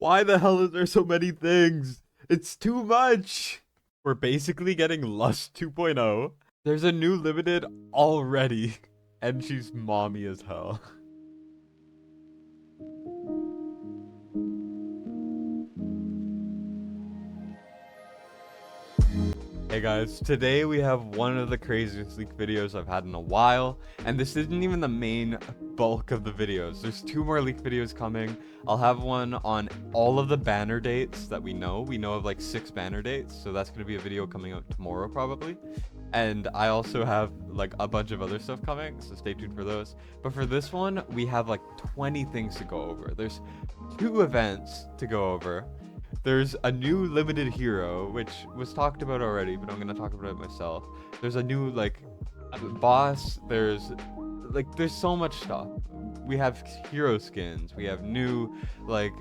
Why the hell is there so many things? It's too much. We're basically getting Lust 2.0. There's a new limited already, and she's mommy as hell. Hey guys, today we have one of the craziest leak videos I've had in a while, and this isn't even the main bulk of the videos. There's 2 more leak videos coming. I'll have one on all of the banner dates that we know. We know of like 6 banner dates, so that's going to be a video coming out tomorrow probably. And I also have like a bunch of other stuff coming, so stay tuned for those. But for this one, we have like 20 things to go over. There's 2 events to go over. There's a new limited hero, which was talked about already, but I'm gonna talk about it myself. There's a new like boss. There's so much stuff. We have hero skins. We have new like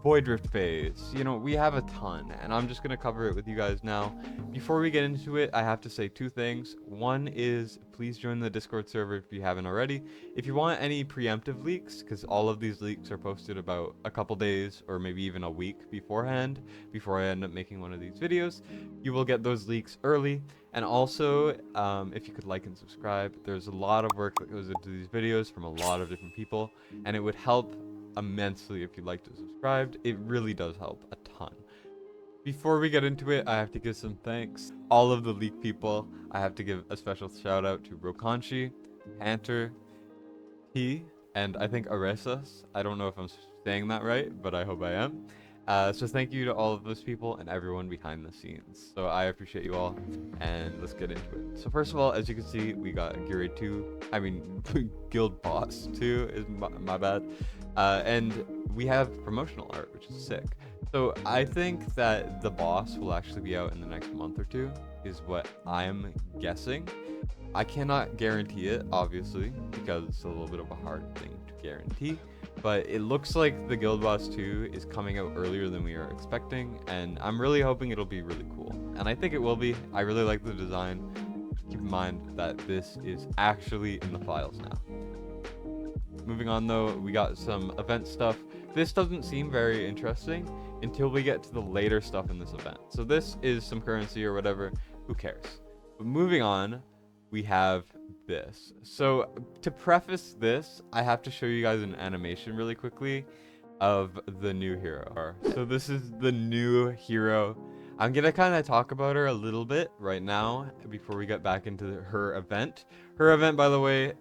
Void Rift phase. You know, we have a ton, and I'm just gonna cover it with you guys now. Before we get into it, I have to say 2 things. One is please join the Discord server if you haven't already. If you want any preemptive leaks, because all of these leaks are posted about a couple days or maybe even a week beforehand, before I end up making one of these videos, you will get those leaks early. And also, if you could like and subscribe, there's a lot of work that goes into these videos from a lot of different people, and it would help immensely if you'd like to subscribe. It really does help a ton. Before we get into it, I have to give some thanks. All of the leak people, I have to give a special shout out to Rokanshi, Hunter, T, and I think Aresas. I don't know if I'm saying that right, but I hope I am. So thank you to all of those people and everyone behind the scenes. So I appreciate you all, and let's get into it. So first of all, as you can see, we got Gear 2, Guild Boss 2 is my bad. And we have promotional art, which is sick. So I think that the boss will actually be out in the next month or 2, is what I'm guessing. I cannot guarantee it, obviously, because it's a little bit of a hard thing to guarantee. But it looks like the Guild Boss 2 is coming out earlier than we are expecting, and I'm really hoping it'll be really cool. And I think it will be. I really like the design. Keep in mind that this is actually in the files now. Moving on though, we got some event stuff. This doesn't seem very interesting until we get to the later stuff in this event. So this is some currency or whatever, who cares? But moving on, we have this. So to preface this, I have to show you guys an animation really quickly of the new hero. So this is the new hero. I'm gonna kind of talk about her a little bit right now before we get back into her event. Her event, by the way,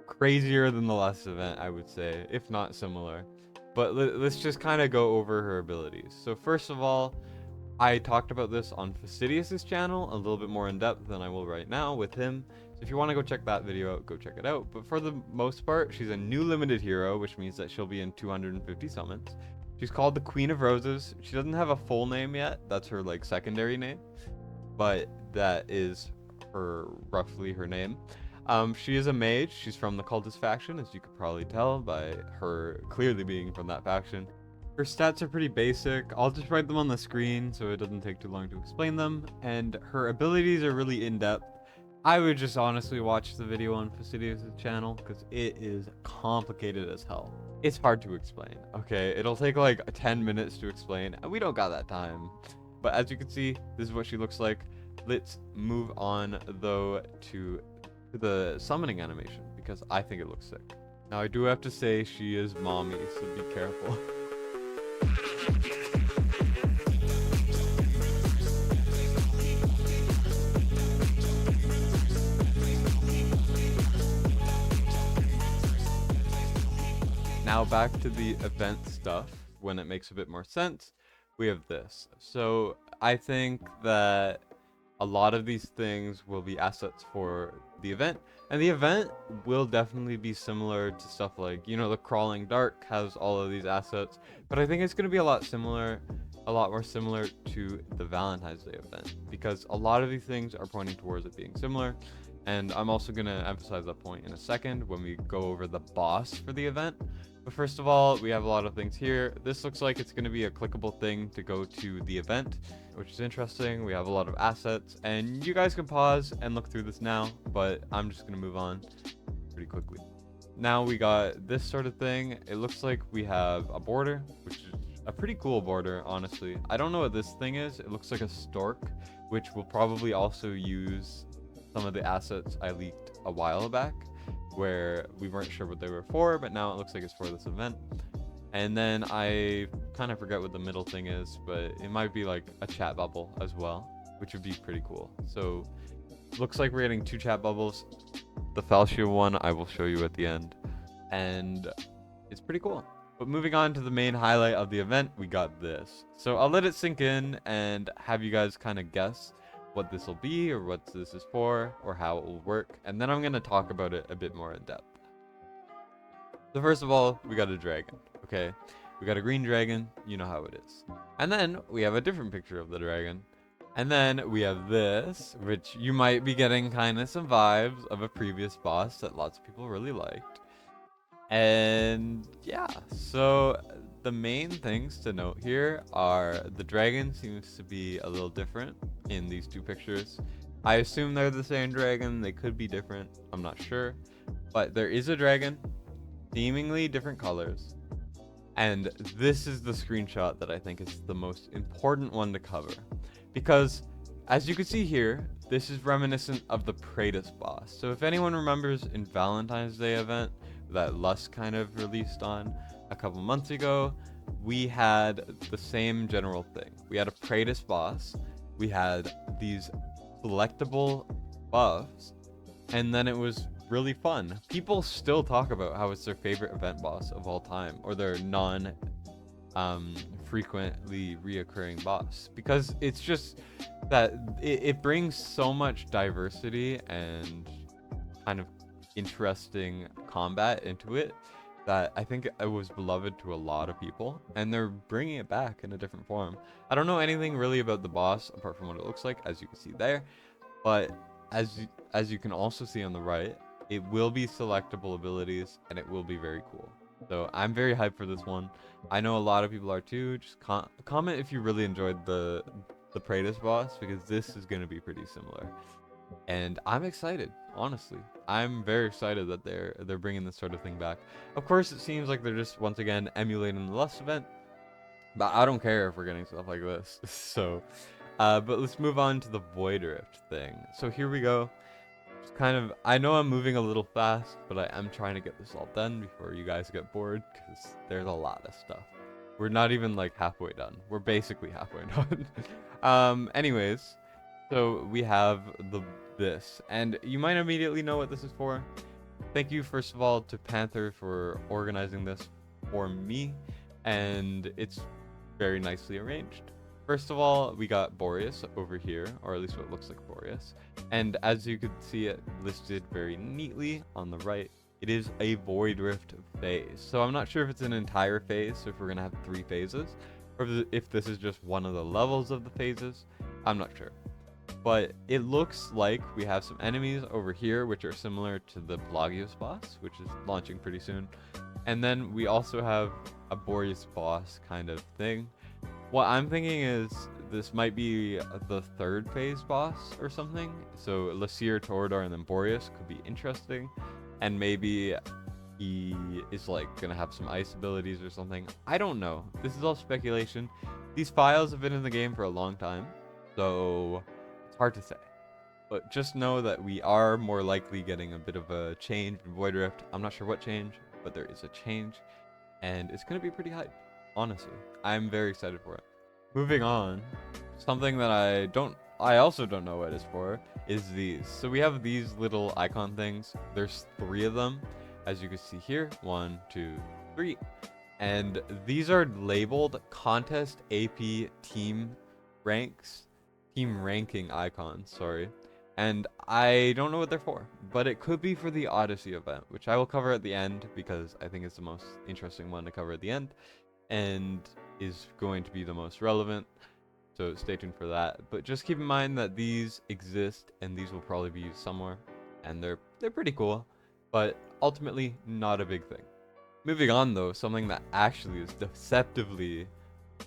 crazier than the last event, I would say, if not similar. But let's just kind of go over her abilities. So first of all, I talked about this on Fastidious's channel a little bit more in depth than I will right now with him. So if you want to go check that video out, go check it out. But for the most part, she's a new limited hero, which means that she'll be in 250 summons. She's called the Queen of Roses. She doesn't have a full name yet. That's her like secondary name, but that is roughly her name. She is a mage. She's from the Cultist faction, as you could probably tell by her clearly being from that faction. Her stats are pretty basic. I'll just write them on the screen so it doesn't take too long to explain them. And her abilities are really in-depth. I would just honestly watch the video on Fastidious' channel because it is complicated as hell. It's hard to explain, okay? It'll take like 10 minutes to explain, and we don't got that time. But as you can see, this is what she looks like. Let's move on though to the summoning animation because I think it looks sick. Now I do have to say she is mommy, so be careful. Now back to the event stuff when it makes a bit more sense. We have this. So I think that a lot of these things will be assets for the event, and the event will definitely be similar to stuff like, you know, the Crawling Dark has all of these assets, but I think it's going to be a lot more similar to the Valentine's Day event, because a lot of these things are pointing towards it being similar. And I'm also going to emphasize that point in a second when we go over the boss for the event. But first of all, we have a lot of things here. This looks like it's going to be a clickable thing to go to the event, which is interesting. We have a lot of assets, and you guys can pause and look through this now, but I'm just going to move on pretty quickly. Now we got this sort of thing. It looks like we have a border, which is a pretty cool border, honestly. I don't know what this thing is. It looks like a stork, which will probably also use some of the assets I leaked a while back, where we weren't sure what they were for, but now it looks like it's for this event. And then I kind of forget what the middle thing is, but it might be like a chat bubble as well, which would be pretty cool. So looks like we're getting 2 chat bubbles. The Falcia one I will show you at the end, and it's pretty cool. But moving on to the main highlight of the event, we got this. So I'll let it sink in and have you guys kind of guess what this will be, or what this is for, or how it will work, and then I'm going to talk about it a bit more in depth. So first of all, we got a dragon, okay? We got a green dragon, you know how it is. And then we have a different picture of the dragon. And then we have this, which you might be getting kind of some vibes of a previous boss that lots of people really liked. And yeah, so the main things to note here are the dragon seems to be a little different in these 2 pictures. I assume they're the same dragon. They could be different. I'm not sure. But there is a dragon, seemingly different colors. And this is the screenshot that I think is the most important one to cover. Because, as you can see here, this is reminiscent of the Praetus boss. So if anyone remembers in Valentine's Day event that Lust kind of released on a couple months ago, we had the same general thing. We had a Praetus boss, we had these selectable buffs, and then it was really fun. People still talk about how it's their favorite event boss of all time, or their frequently reoccurring boss, because it's just that it brings so much diversity and kind of interesting combat into it that I think it was beloved to a lot of people, and they're bringing it back in a different form. I don't know anything really about the boss apart from what it looks like, as you can see there, but as you can also see on the right, it will be selectable abilities, and it will be very cool. So I'm very hyped for this one. I know a lot of people are too. Just comment if you really enjoyed the Praetus boss, because this is going to be pretty similar. And I'm excited, honestly. I'm very excited that they're bringing this sort of thing back. Of course, it seems like they're just once again emulating the Lust event, but I don't care if we're getting stuff like this. So, but let's move on to the Void Rift thing. So here we go. I know I'm moving a little fast, but I am trying to get this all done before you guys get bored, because there's a lot of stuff. We're not even like halfway done. We're basically halfway done. Anyways, so we have this, and you might immediately know what this is for. Thank you, first of all, to Panther for organizing this for me, and it's very nicely arranged. First of all, we got Boreas over here, or at least what looks like Boreas. And as you can see it listed very neatly on the right, it is a Void Rift phase. So I'm not sure if it's an entire phase, so if we're going to have 3 phases, or if this is just one of the levels of the phases. I'm not sure. But it looks like we have some enemies over here, which are similar to the Pelagios boss, which is launching pretty soon. And then we also have a Boreas boss kind of thing. What I'm thinking is this might be the 3rd phase boss or something. So Lasir, Torador, and then Boreas could be interesting. And maybe he is like going to have some ice abilities or something. I don't know. This is all speculation. These files have been in the game for a long time, so it's hard to say. But just know that we are more likely getting a bit of a change in Void Rift. I'm not sure what change, but there is a change. And it's going to be pretty hype. Honestly, I'm very excited for it. Moving on, something that I also don't know what it's for, is these. So we have these little icon things. There's 3 of them, as you can see here. 1, 2, 3. And these are labeled contest AP team ranking icons, sorry. And I don't know what they're for, but it could be for the Odyssey event, which I will cover at the end, because I think it's the most interesting one to cover at the end, and is going to be the most relevant, so stay tuned for that. But just keep in mind that these exist, and these will probably be used somewhere, and they're pretty cool, but ultimately not a big thing. Moving on though, something that actually is deceptively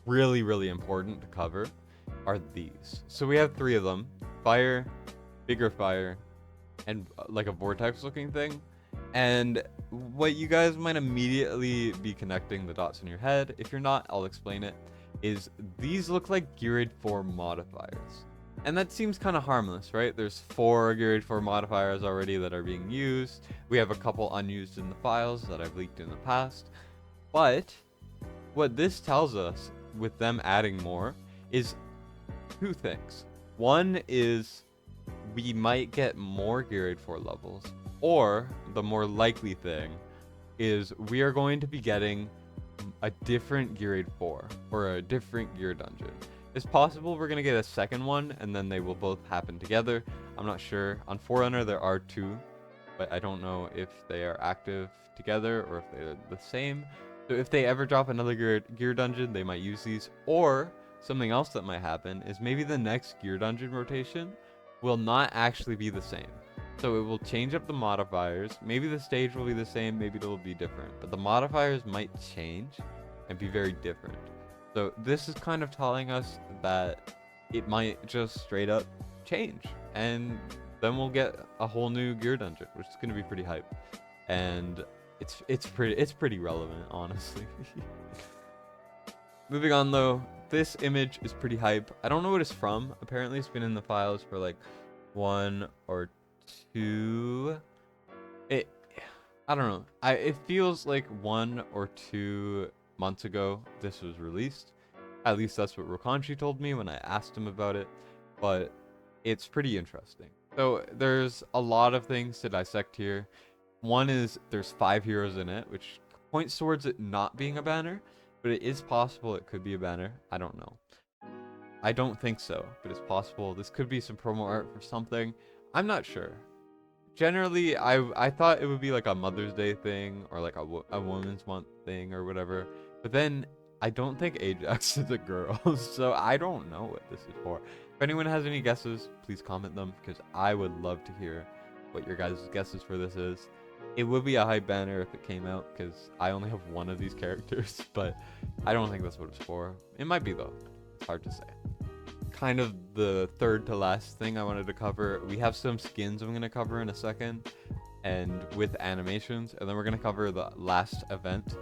really important to cover are these. So we have 3 of them: fire, bigger fire, and like a vortex looking thing. And what you guys might immediately be connecting the dots in your head, if you're not, I'll explain it, is these look like Geared 4 modifiers. And that seems kind of harmless, right? There's 4 Geared 4 modifiers already that are being used. We have a couple unused in the files that I've leaked in the past. But what this tells us with them adding more is 2 things. One is we might get more Geared 4 levels, or the more likely thing is we are going to be getting a different Geared 4 or a different gear dungeon. It's possible we're going to get a second one and then they will both happen together. I'm not sure. On Forerunner there are 2, but I don't know if they are active together or if they're the same. So if they ever drop another gear dungeon, they might use these. Or something else that might happen is maybe the next gear dungeon rotation will not actually be the same. So it will change up the modifiers. Maybe the stage will be the same, maybe it'll be different. But the modifiers might change and be very different. So this is kind of telling us that it might just straight up change. And then we'll get a whole new gear dungeon, which is going to be pretty hype. And it's pretty relevant, honestly. Moving on though, this image is pretty hype. I don't know what it's from. Apparently it's been in the files for like 1 or 2. I don't know. It feels like 1 or 2 months ago this was released. At least that's what Rokanshi told me when I asked him about it. But it's pretty interesting. So there's a lot of things to dissect here. One is there's 5 heroes in it, which points towards it not being a banner, but it is possible it could be a banner. I don't know. I don't think so, but it's possible. This could be some promo art for something. I'm not sure. Generally, I thought it would be like a Mother's Day thing or like a Women's Month thing or whatever. But then I don't think Ajax is a girl, so I don't know what this is for. If anyone has any guesses, please comment them because I would love to hear what your guys' guesses for this is. It would be a hype banner if it came out because I only have 1 of these characters, but I don't think that's what it's for. It might be though. It's hard to say. Kind of the third to last thing I wanted to cover. We have some skins I'm going to cover in a second and with animations, and then we're going to cover the last event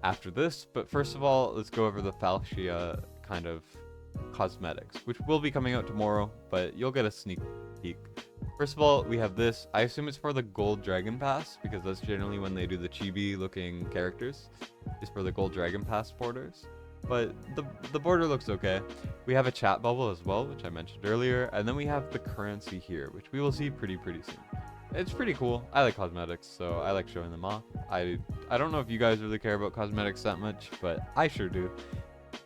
after this. But first of all, let's go over the Falcia kind of cosmetics, which will be coming out tomorrow, but you'll get a sneak peek. First of all, we have this. I assume it's for the Gold Dragon Pass because that's generally when they do the chibi looking characters. It's for the Gold Dragon Pass borders. But the border looks okay. We have a chat bubble as well, which I mentioned earlier, and then we have the currency here, which we will see pretty soon. It's pretty cool. I like cosmetics, so I like showing them off. I don't know if you guys really care about cosmetics that much, but I sure do.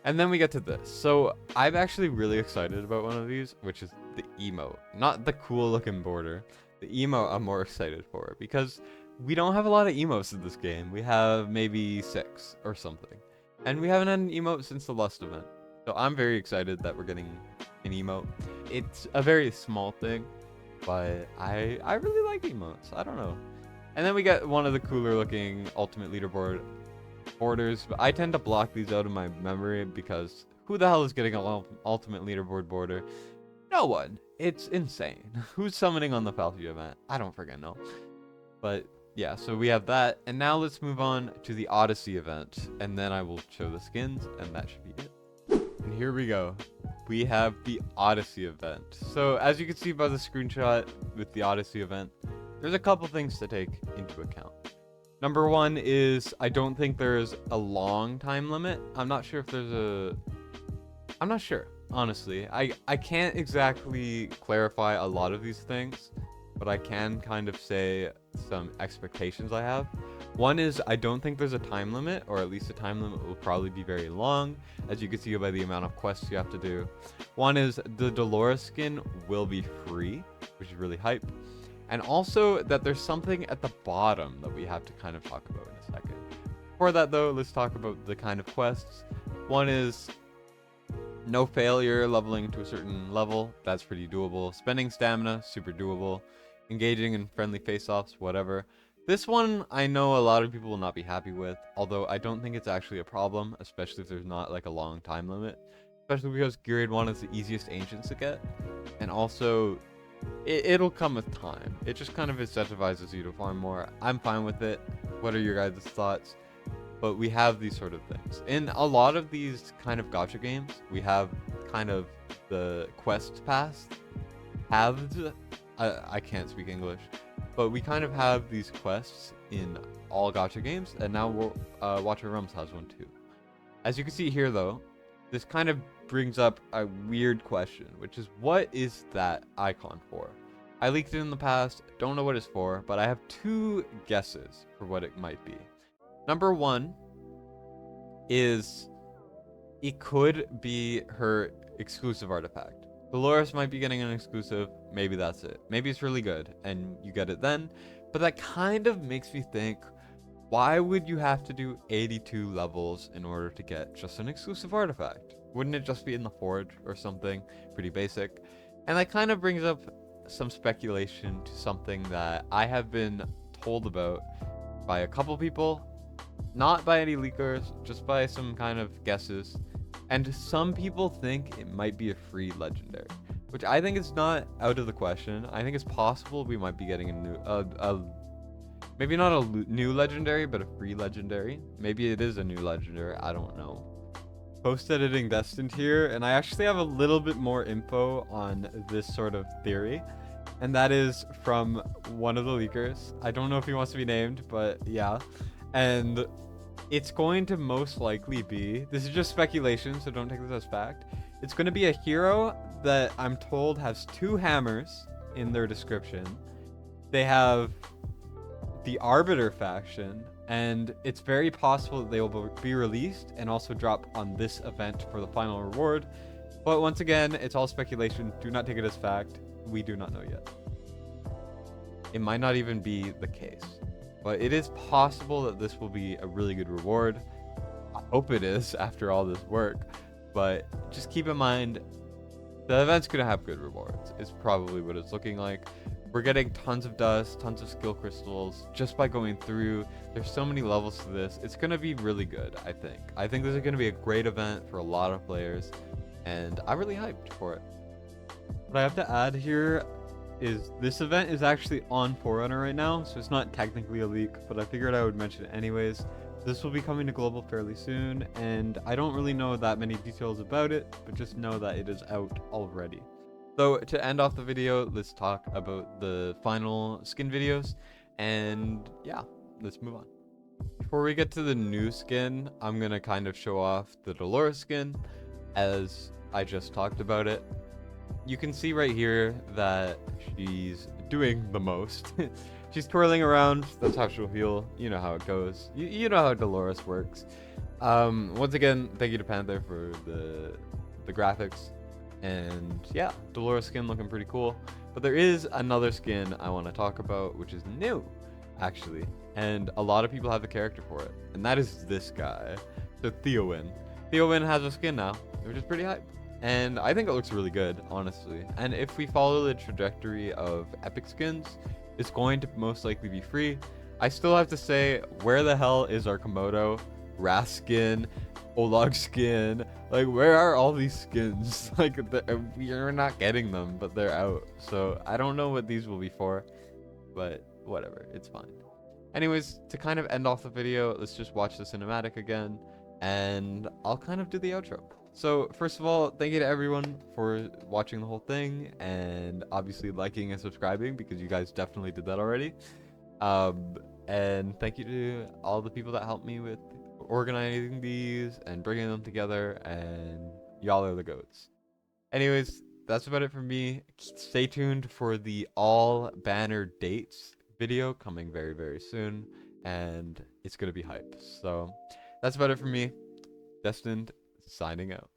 And then we get to this. So I'm actually really excited about one of these, which is the emote. Not the cool looking border. The emote I'm more excited for because we don't have a lot of emotes in this game. We have maybe 6 or something. And we haven't had an emote since the Lust event. So I'm very excited that we're getting an emote. It's a very small thing, but I really like emotes. I don't know. And then we get one of the cooler looking ultimate leaderboard borders. But I tend to block these out of my memory because who the hell is getting an ultimate leaderboard border? No one. It's insane. Who's summoning on the Falcia event? I don't freaking know. But yeah, so we have that. And now let's move on to the Odyssey event. And then I will show the skins and that should be it. And here we go. We have the Odyssey event. So as you can see by the screenshot with the Odyssey event, there's a couple things to take into account. Number 1 is I don't think there's a long time limit. I'm not sure if there's a... I'm not sure, honestly. I can't exactly clarify a lot of these things, but I can kind of say some expectations I have. One is I don't think there's a time limit, or at least the time limit will probably be very long, as you can see by the amount of quests you have to do. One is the Dolores skin will be free, which is really hype. And also that there's something at the bottom that we have to kind of talk about in a second. Before that though, let's talk about the kind of quests. One is no failure leveling to a certain level. That's pretty doable. Spending stamina, super doable. Engaging in friendly face-offs, whatever. This one, I know a lot of people will not be happy with, although I don't think it's actually a problem, especially if there's not like a long time limit. Especially because Geared 1 is the easiest ancients to get. And also, it'll come with time. It just kind of incentivizes you to farm more. I'm fine with it. What are your guys' thoughts? But we have these sort of things. In a lot of these kind of gacha games, we have kind of the quest pass halved. I can't speak English, but we kind of have these quests in all gacha games, and now Watcher Realms has one too. As you can see here, though, this kind of brings up a weird question, which is what is that icon for? I leaked it in the past, don't know what it's for, but I have two guesses for what it might be. Number one is it could be her exclusive artifact. Dolores might be getting an exclusive, maybe that's it. Maybe it's really good and you get it then, but that kind of makes me think, why would you have to do 82 levels in order to get just an exclusive artifact? Wouldn't it just be in the forge or something pretty basic? And that kind of brings up some speculation to something that I have been told about by a couple people, not by any leakers, just by some kind of guesses. And some people think it might be a free legendary, which I think is not out of the question. I think it's possible we might be getting a new, maybe not a new legendary, but a free legendary. Maybe it is a new legendary, I don't know. Post-editing Destined here, and I actually have a little bit more info on this sort of theory. And that is from one of the leakers. I don't know if he wants to be named, but yeah. And it's going to most likely be, this is just speculation, so don't take this as fact. It's going to be a hero that I'm told has 2 hammers in their description. They have the Arbiter faction, and it's very possible that they will be released and also drop on this event for the final reward. But once again, it's all speculation. Do not take it as fact. We do not know yet. It might not even be the case, but it is possible that this will be a really good reward. I hope it is after all this work, but just keep in mind the event's gonna have good rewards. It's probably what it's looking like. We're getting tons of dust, tons of skill crystals just by going through. There's so many levels to this. It's gonna be really good, I think. I think this is gonna be a great event for a lot of players, and I'm really hyped for it. What I have to add here is this event is actually on Forerunner right now, so it's not technically a leak, but I figured I would mention it anyways. This will be coming to global fairly soon, and I don't really know that many details about it, but just know that it is out already. So to end off the video, let's talk about the final skin videos, and yeah, let's move on. Before we get to the new skin, I'm gonna kind of show off the Dolores skin, as I just talked about it. You can see right here that she's doing the most. She's twirling around, that's how she'll heal. You know how it goes. You know how Dolores works. Once again, thank you to Panther for the graphics. And yeah, Dolores skin looking pretty cool. But there is another skin I want to talk about, which is new, actually. And a lot of people have the character for it. And that is this guy. So Theowin. Theowin has a skin now, which is pretty hype. And I think it looks really good, honestly. And if we follow the trajectory of epic skins, it's going to most likely be free. I still have to say, where the hell is our Komodo, Wrath skin, Olag skin? Like, where are all these skins? Like, we're not getting them, but they're out. So I don't know what these will be for, but whatever, it's fine. Anyways, to kind of end off the video, let's just watch the cinematic again, and I'll kind of do the outro. So first of all, thank you to everyone for watching the whole thing, and obviously liking and subscribing, because you guys definitely did that already. And thank you to all the people that helped me with organizing these and bringing them together, and y'all are the goats. Anyways, that's about it for me. Stay tuned for the all banner dates video coming very, very soon, and it's gonna be hype. So that's about it for me. Destined, signing out.